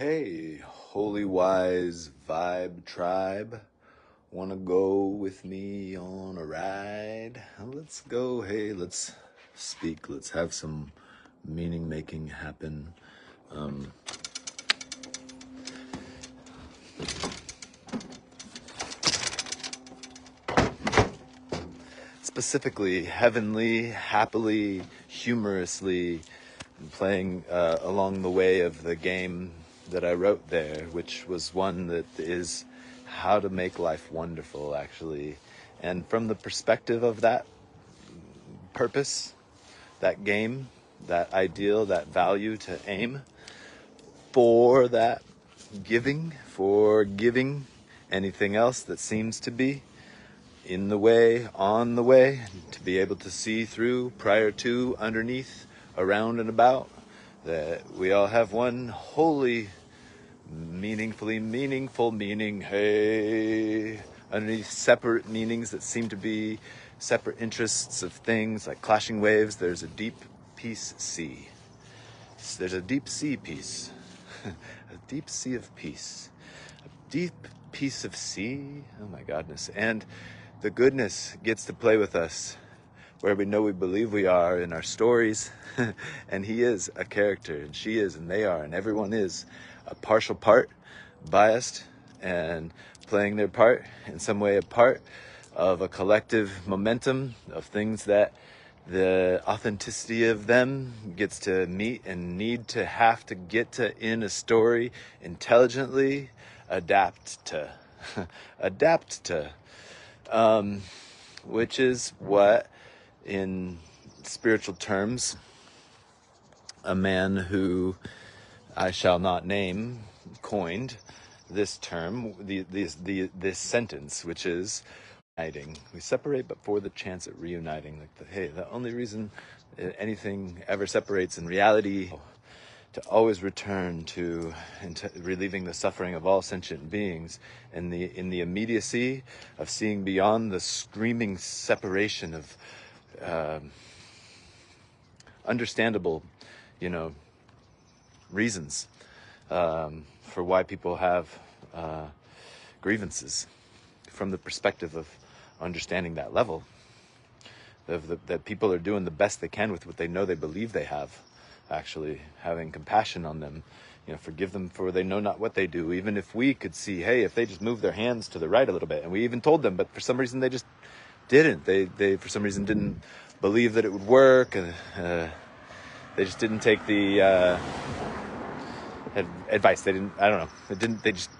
Hey, Holy Wise Vibe Tribe, wanna go with me on a ride? Let's go, hey, let's speak, let's have some meaning making happen. Specifically, heavenly, happily, humorously, playing along the way of the game that I wrote there, which was one that is how to make life wonderful, actually. And from the perspective of that purpose, that game, that ideal, that value to aim for that for giving anything else that seems to be in the way, on the way, to be able to see through, prior to, underneath, around and about, that we all have one wholly meaningfully meaningful meaning, hey, underneath separate meanings that seem to be separate interests of things like clashing waves. There's a deep peace sea. There's a deep sea peace. A deep sea of peace. A deep piece of sea. Oh my godness. And the goodness gets to play with us where we know we believe we are in our stories. And he is a character, and she is, and they are, and everyone is a partial part, biased, and playing their part in some way, a part of a collective momentum of things that the authenticity of them gets to meet and need to have to get to in a story intelligently adapt to adapt to, which is what in spiritual terms a man who I shall not name coined this term, this sentence, which is uniting. We separate, but for the chance at reuniting. Like the only reason anything ever separates in reality, to always return to relieving the suffering of all sentient beings, in the immediacy of seeing beyond the screaming separation of understandable, reasons for why people have grievances, from the perspective of understanding that level, that people are doing the best they can with what they know they believe they have, actually having compassion on them, forgive them for they know not what they do. Even if we could see, hey, if they just move their hands to the right a little bit, and we even told them, but for some reason they just didn't. They for some reason didn't believe that it would work, and they just didn't take the advice. They didn't. I don't know. It didn't. They just,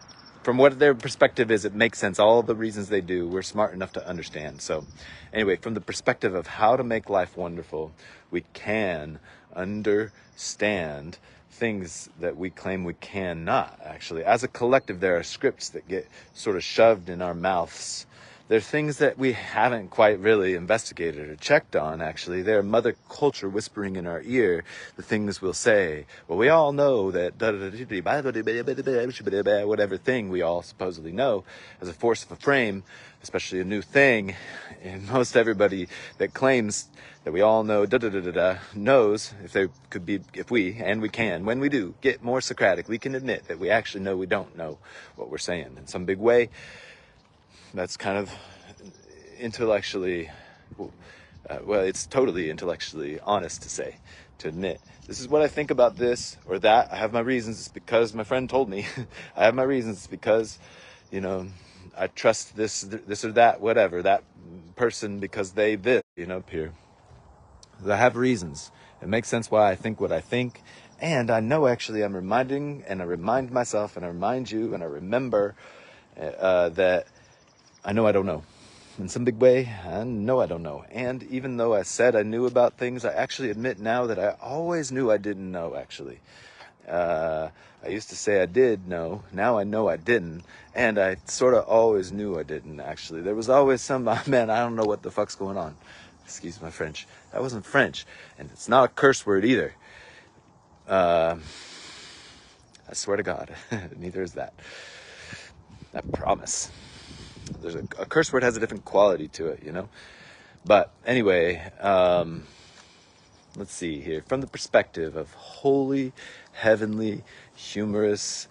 from what their perspective is, it makes sense. All the reasons they do, we're smart enough to understand. So, anyway, from the perspective of how to make life wonderful, we can understand things that we claim we cannot. Actually, as a collective, there are scripts that get sort of shoved in our mouths. They're things that we haven't quite really investigated or checked on, actually. They're mother culture whispering in our ear the things we'll say. Well, we all know that whatever thing we all supposedly know as a force of a frame, especially a new thing, and most everybody that claims that we all know knows, if we, and we can, when we do get more Socratic, we can admit that we actually know we don't know what we're saying in some big way. That's kind of intellectually, it's totally intellectually honest to say, to admit, this is what I think about this or that. I have my reasons. It's because my friend told me. I have my reasons. It's because, I trust this or that, whatever, that person because they this, up here. I have reasons. It makes sense why I think what I think. And I know actually I'm reminding, and I remind myself, and I remind you, and I remember that I know I don't know. In some big way, I know I don't know. And even though I said I knew about things, I actually admit now that I always knew I didn't know, actually. I used to say I did know. Now I know I didn't. And I sort of always knew I didn't, actually. There was always some, man, I don't know what the fuck's going on. Excuse my French. That wasn't French. And it's not a curse word either. I swear to God, neither is that. I promise. There's a curse word has a different quality to it, But anyway, let's see here, from the perspective of holy, heavenly, humorously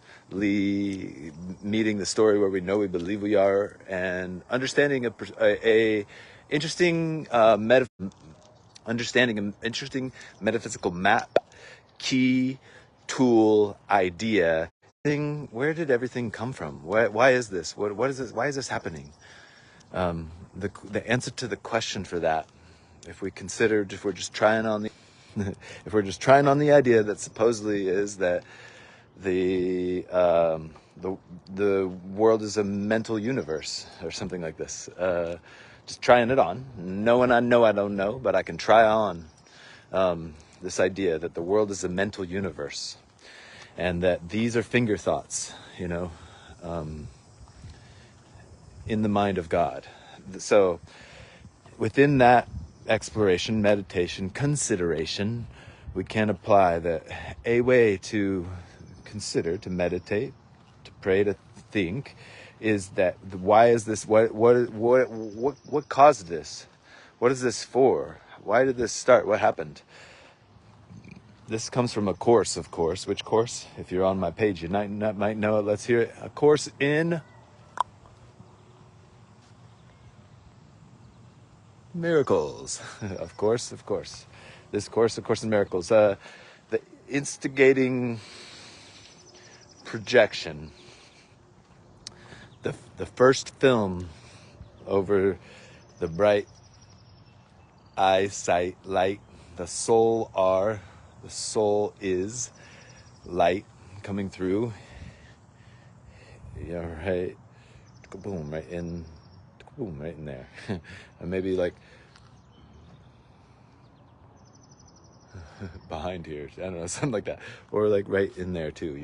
meeting the story where we know we believe we are, and understanding a interesting understanding an interesting metaphysical map, key, tool, idea. Where did everything come from? Why is this? What is this? Why is this happening? The answer to the question for that, if we're just trying on the if we're just trying on the idea that supposedly is that the world is a mental universe or something like this. Just trying it on, knowing I know I don't know, but I can try on this idea that the world is a mental universe, and that these are finger thoughts, in the mind of God. So within that exploration, meditation, consideration, we can apply that a way to consider, to meditate, to pray, to think, is that why is this? What caused this? What is this for? Why did this start? What happened? This comes from a course, of course. Which course? If you're on my page, you might know it. Let's hear it. A course in miracles. Of course. This course, A Course in Miracles. The instigating projection. The first film over the bright eyesight light. The soul is light coming through. Yeah, right. Boom, right in there. And maybe like behind here, I don't know, something like that, or like right in there too,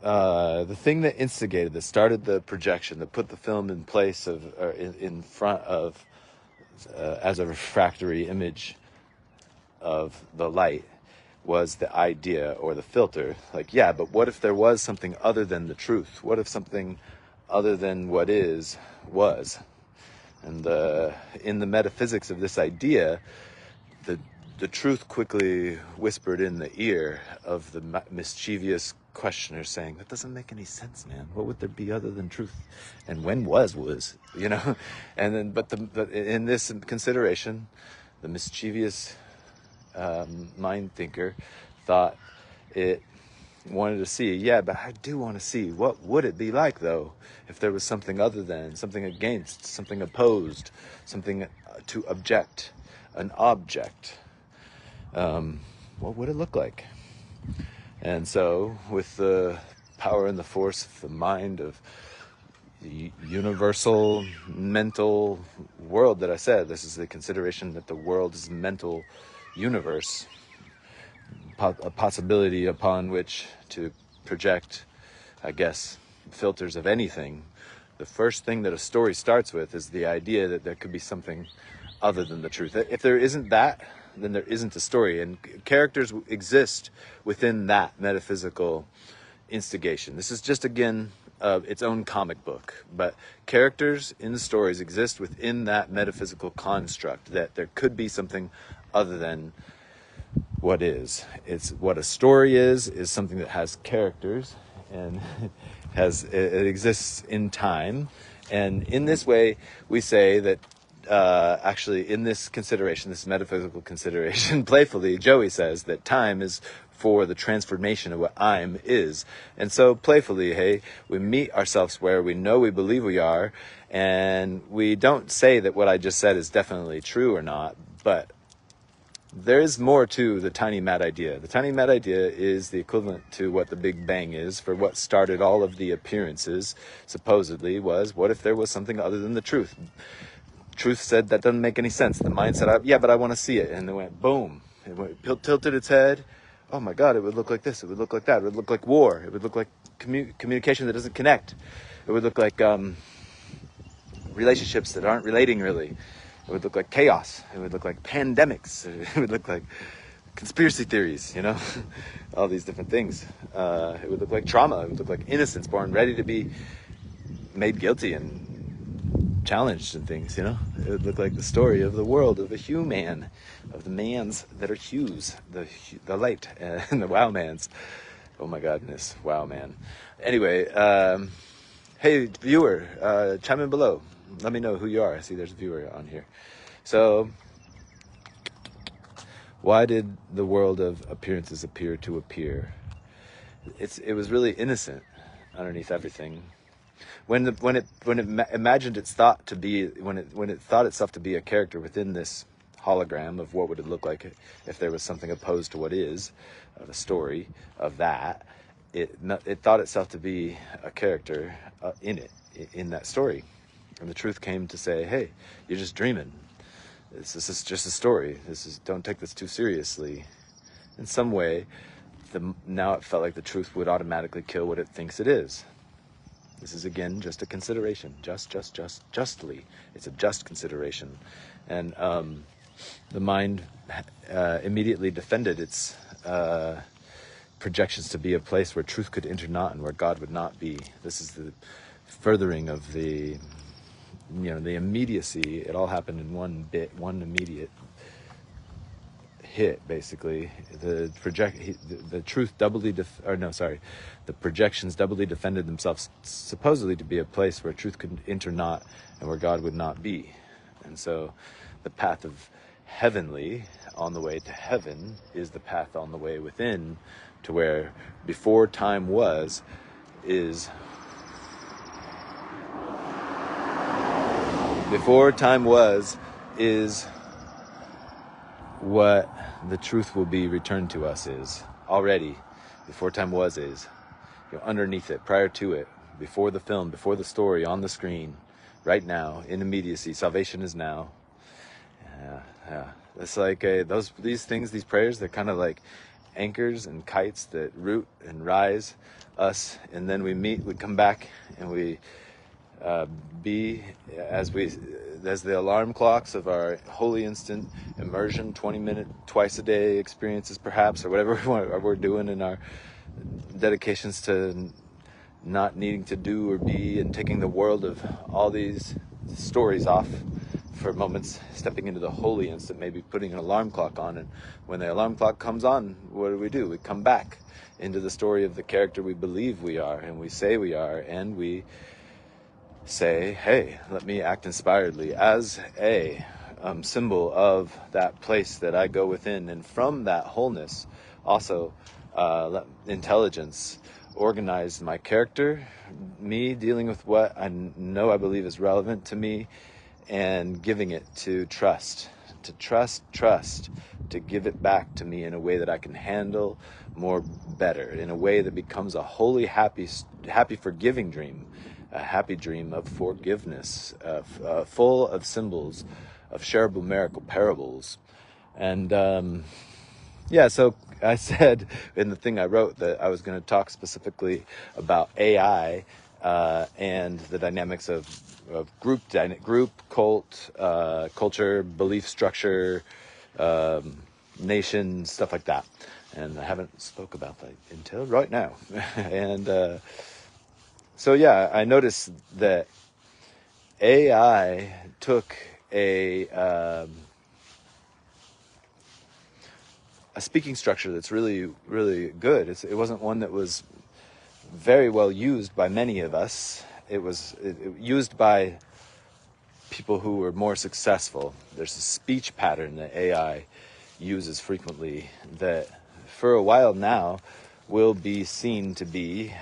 the thing that instigated this, started the projection, that put the film in place of, or in front of, as a refractory image of the light, was the idea or the filter. Like, yeah, but what if there was something other than the truth? What if something other than what is was? And in the metaphysics of this idea, the truth quickly whispered in the ear of the mischievous questioner, saying, that doesn't make any sense, man. What would there be other than truth? And when was, And then, but in this consideration, the mischievous mind thinker thought it wanted to see, yeah, but I do want to see, what would it be like, though, if there was something other than, something against, something opposed, something to object, an object. What would it look like? And so, with the power and the force of the mind of the universal mental world that I said, this is the consideration that the world is a mental universe, a possibility upon which to project, I guess, filters of anything. The first thing that a story starts with is the idea that there could be something other than the truth. If there isn't that, then there isn't a story. And characters exist within that metaphysical instigation. This is just, again, its own comic book. But characters in the stories exist within that metaphysical construct, that there could be something other than what is. It's what a story is something that has characters and it exists in time. And in this way, we say that actually, in this consideration, this metaphysical consideration, playfully, Joey says that time is for the transformation of what I'm is. And so, playfully, hey, we meet ourselves where we know we believe we are, and we don't say that what I just said is definitely true or not, but there is more to the tiny mad idea. The tiny mad idea is the equivalent to what the Big Bang is for what started all of the appearances, supposedly, was, what if there was something other than the truth? Truth said, that doesn't make any sense. The mind said, yeah, but I want to see it. And it went, boom. It tilted its head. Oh my God, it would look like this. It would look like that. It would look like war. It would look like communication that doesn't connect. It would look like relationships that aren't relating really. It would look like chaos. It would look like pandemics. It would look like conspiracy theories, all these different things. It would look like trauma. It would look like innocence born ready to be made guilty and challenged and things, you know. It would look like the story of the world of a human, of the mans that are hues, the light and the wow mans. Oh my goodness, wow man. Anyway, hey viewer, chime in below. Let me know who you are. I see there's a viewer on here. So, why did the world of appearances appear to appear? It was really innocent underneath everything. When it imagined its thought to be, when it thought itself to be a character within this hologram of what would it look like if there was something opposed to what is, of a story of that, it thought itself to be a character in that story, and the truth came to say, hey, you're just dreaming. This is just a story. Don't take this too seriously. In some way, now it felt like the truth would automatically kill what it thinks it is. This is again just a consideration, justly. It's a just consideration, and the mind immediately defended its projections to be a place where truth could enter not and where God would not be. This is the furthering of the immediacy. It all happened in one immediate hit, basically. The truth the projections doubly defended themselves, supposedly to be a place where truth could enter not and where God would not be. And so the path of heavenly on the way to heaven is the path on the way within to where before time was is what the truth will be returned to us is already. Before time was is, underneath it, prior to it, before the film, before the story, on the screen, right now, in immediacy. Salvation is now. Yeah. It's like these prayers, they're kind of like anchors and kites that root and rise us, and then we come back, and we be as the alarm clocks of our holy instant immersion, 20-minute, twice a day experiences, perhaps, or whatever we're doing in our dedications to not needing to do or be, and taking the world of all these stories off for moments, stepping into the holy instant, maybe putting an alarm clock on, and when the alarm clock comes on, what do? We come back into the story of the character we believe we are, and we say we are, and we say, hey, let me act inspiredly as a symbol of that place that I go within, and from that wholeness also let intelligence organize my character, me dealing with what I believe is relevant to me, and giving it to trust, to give it back to me in a way that I can handle more better, in a way that becomes a holy, happy forgiving dream, a happy dream of forgiveness, full of symbols, of shareable miracle parables. And so I said in the thing I wrote that I was going to talk specifically about AI and the dynamics of group, cult, culture, belief structure, nation, stuff like that. And I haven't spoke about that until right now. And so yeah, I noticed that AI took a speaking structure that's really, really good. It wasn't one that was very well used by many of us. It was used by people who were more successful. There's a speech pattern that AI uses frequently that for a while now will be seen to be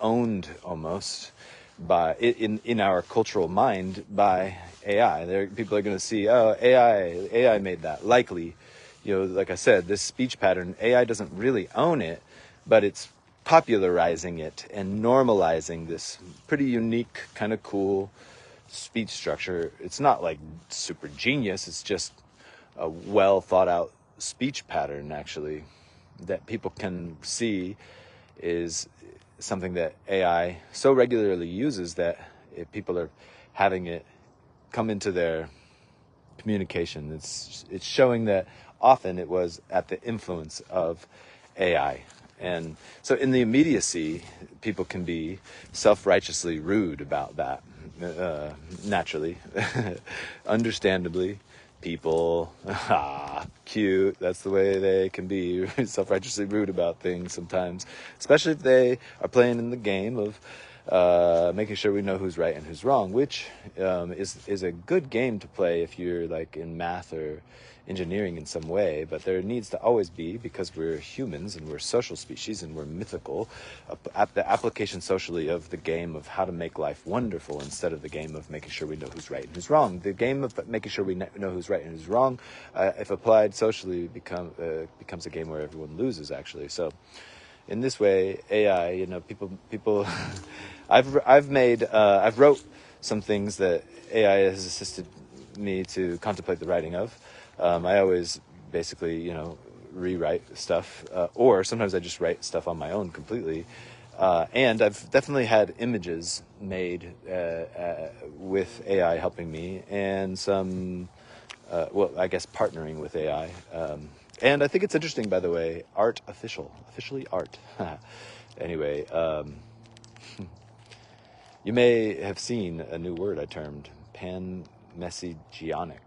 owned almost by in our cultural mind by AI. People are going to see, oh, AI made that. Likely, like I said, this speech pattern, AI doesn't really own it, but it's popularizing it and normalizing this pretty unique, kind of cool speech structure. It's not like super genius. It's just a well thought out speech pattern, actually, that people can see is something that AI so regularly uses that people are having it come into their communication. It's showing that often it was at the influence of AI. And so in the immediacy, people can be self-righteously rude about that. naturally, understandably, people, cute. That's the way they can be self-righteously rude about things sometimes, especially if they are playing in the game of making sure we know who's right and who's wrong, which is a good game to play if you're like in math or engineering in some way, but there needs to always be, because we're humans and we're social species and we're mythical, the application socially of the game of how to make life wonderful instead of the game of making sure we know who's right and who's wrong. The game of making sure we know who's right and who's wrong, if applied socially, becomes a game where everyone loses, actually. So in this way, AI, people, I've wrote some things that AI has assisted me to contemplate the writing of. I always basically, rewrite stuff, or sometimes I just write stuff on my own completely. And I've definitely had images made with AI helping me, and some, I guess partnering with AI. And I think it's interesting, by the way, officially art. Anyway, you may have seen a new word I termed panmessagionic.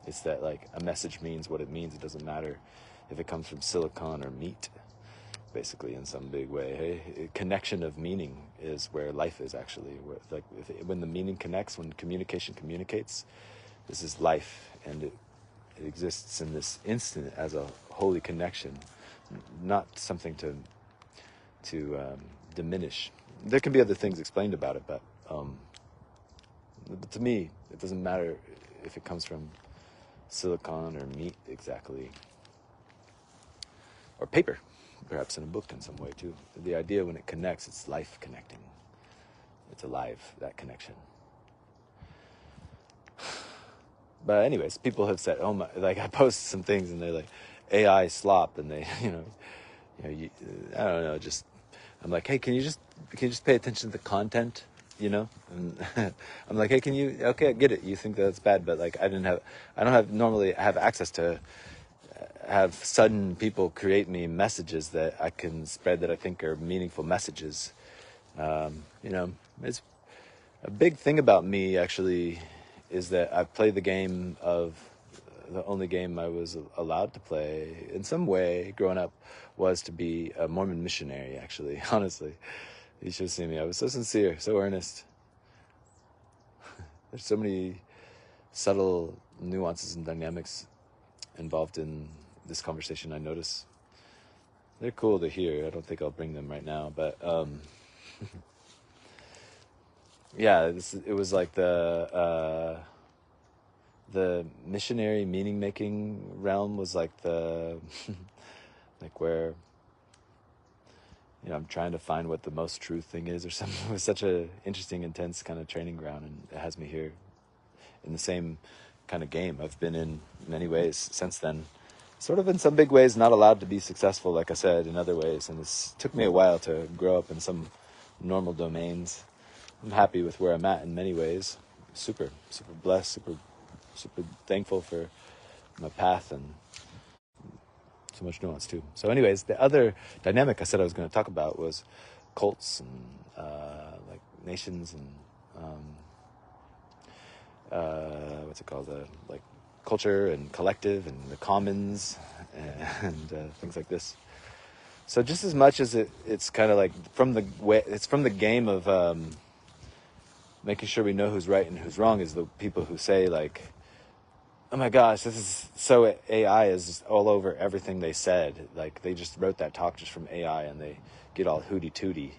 It's that like a message means what it means. It doesn't matter if it comes from silicon or meat, basically, in some big way. A connection of meaning is where life is, actually. When the meaning connects, when communication communicates, this is life, and it exists in this instant as a holy connection, not something to diminish. There can be other things explained about it, but to me, it doesn't matter if it comes from silicon or meat exactly, or paper, perhaps in a book in some way too. The idea, when it connects, it's life connecting. It's alive, that connection. But anyways, people have said, oh my, like I post some things and they're like, AI slop, and they, I don't know, just, I'm like, hey, can you just pay attention to the content, And I'm like, hey, okay, I get it. You think that's bad, but like, I don't normally have access to have sudden people create me messages that I can spread that I think are meaningful messages. It's a big thing about me, actually, is that I play the game of the only game I was allowed to play in some way growing up was to be a Mormon missionary, actually, honestly. You should have seen me. I was so sincere, so earnest. There's so many subtle nuances and dynamics involved in this conversation, I notice. They're cool to hear. I don't think I'll bring them right now, but yeah, it was like the missionary meaning making realm was like the like where I'm trying to find what the most true thing is or something. It was such a interesting, intense kind of training ground, and it has me here in the same kind of game I've been in many ways since then. Sort of in some big ways not allowed to be successful, like I said, in other ways, and it took me a while to grow up in some normal domains. I'm happy with where I'm at in many ways. Super blessed, super thankful for my path, and so much nuance too. So anyways, the other dynamic I said I was going to talk about was cults and like nations and what's it called? Like culture and collective and the commons and things like this. So just as much as it's kind of like from the game of making sure we know who's right and who's wrong, is the people who say like, oh my gosh, this is so AI is just all over everything they said. Like they just wrote that talk just from AI and they get all hooty tooty,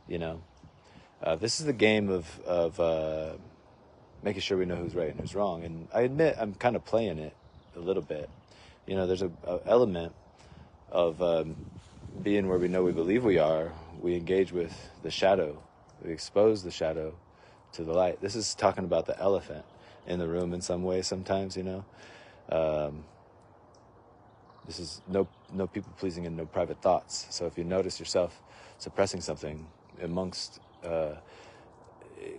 This is the game of making sure we know who's right and who's wrong. And I admit I'm kind of playing it a little bit. There's a element of being where we know we believe we are. We engage with the shadow. We expose the shadow to the light. This is talking about the elephant in the room in some way sometimes, This is no people pleasing and no private thoughts. So if you notice yourself suppressing something amongst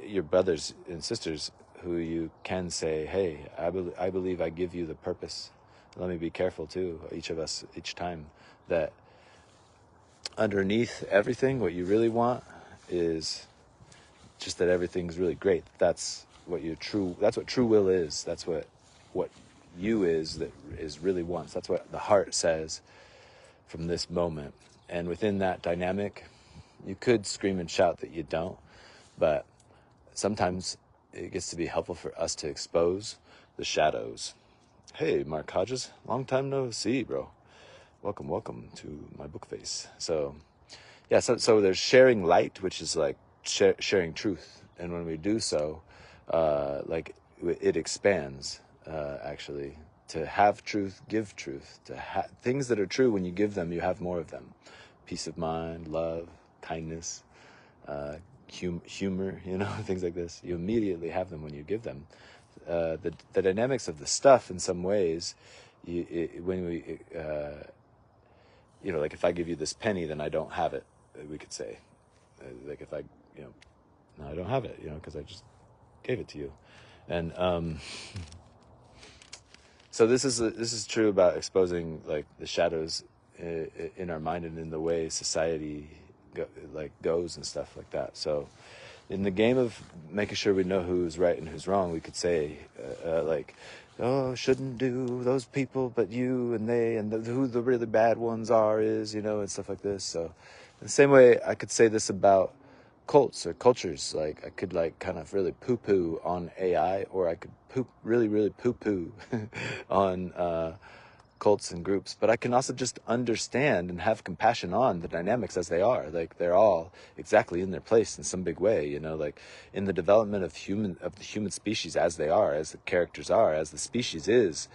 your brothers and sisters who you can say, hey, I believe I give you the purpose. Let me be careful too, each of us, each time, that underneath everything, what you really want is just that everything's really great. That's what true will is. That's what you is, that is really wants. That's what the heart says from this moment. And within that dynamic, you could scream and shout that you don't, but sometimes it gets to be helpful for us to expose the shadows. Hey, Mark Hodges, long time no see, bro. Welcome to my book face. So, yeah, so there's sharing light, which is like sharing truth. And when we do so, like it expands, actually. To have truth, give truth. Things that are true, when you give them, you have more of them. Peace of mind, love, kindness, humor, things like this. You immediately have them when you give them. The dynamics of the stuff, in some ways, like if I give you this penny, then I don't have it, we could say. Like if no, I don't have it, because I just gave it to you. And so this is true about exposing like the shadows in our mind and in the way society goes and stuff like that. So in the game of making sure we know who's right and who's wrong, we could say like, oh, shouldn't do those people, but you and they, and who the really bad ones are is, and stuff like this. So in the same way, I could say this about cults or cultures. Like I could kind of really poo-poo on AI, or I could really poo-poo on cults and groups, but I can also just understand and have compassion on the dynamics as they are. Like they're all exactly in their place in some big way, like in the development of the human species as they are, as the characters are, as the species is,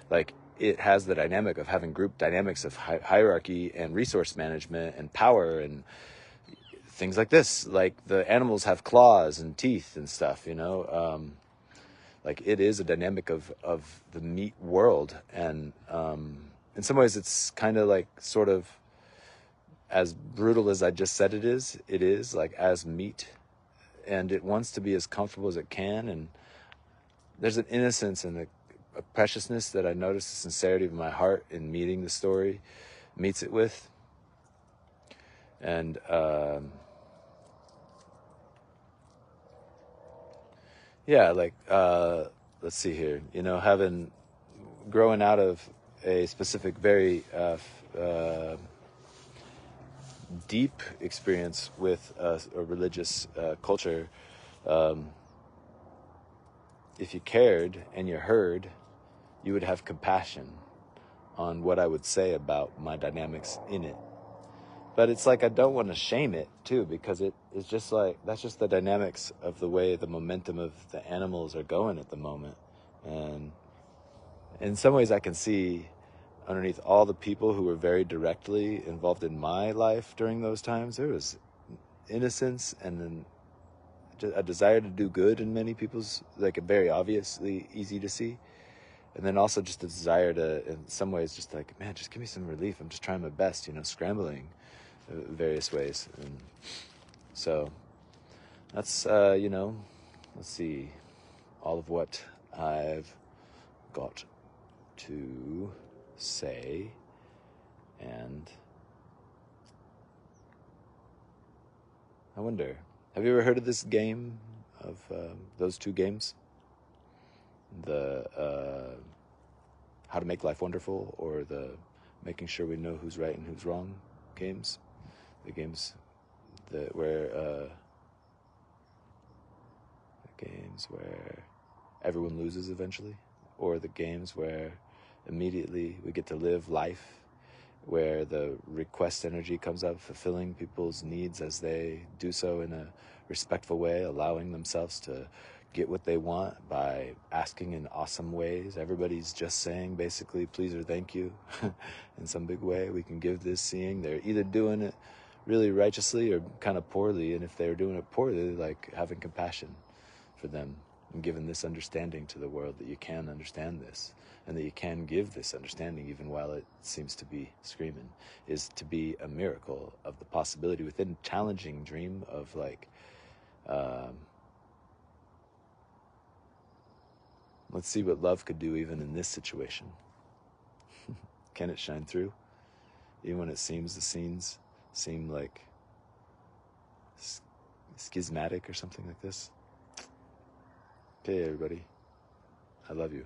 like it has the dynamic of having group dynamics of hierarchy and resource management and power and things like this. Like the animals have claws and teeth and stuff, like it is a dynamic of the meat world. And in some ways it's kind of like sort of as brutal as I just said it is like as meat, and it wants to be as comfortable as it can. And there's an innocence and a preciousness that I notice, the sincerity of my heart in meeting the story meets it with. And yeah, like let's see here, growing out of a specific, very deep experience with a religious culture. If you cared and you heard, you would have compassion on what I would say about my dynamics in it. But it's like I don't want to shame it too, because it's just like that's just the dynamics of the way the momentum of the animals are going at the moment. And in some ways I can see underneath all the people who were very directly involved in my life during those times, there was innocence and a desire to do good in many people's, like very obviously easy to see. And then also just a desire to, in some ways, just like, man, just give me some relief. I'm just trying my best, scrambling various ways. And so that's, let's see, all of what I've got to say. And I wonder, have you ever heard of this game, of those two games? The How to Make Life Wonderful, or the Making Sure We Know Who's Right and Who's Wrong games? The games where everyone loses eventually, or the games where immediately we get to live life, where the request energy comes up, fulfilling people's needs as they do so in a respectful way, allowing themselves to get what they want by asking in awesome ways. Everybody's just saying basically please or thank you in some big way. We can give this seeing they're either doing it really righteously or kind of poorly, and if they're doing it poorly, like having compassion for them and giving this understanding to the world that you can understand this, and that you can give this understanding even while it seems to be screaming, is to be a miracle of the possibility within a challenging dream of like, let's see what love could do even in this situation. Can it shine through? Even when it seems the scenes seem like schismatic or something like this. Okay, everybody. I love you.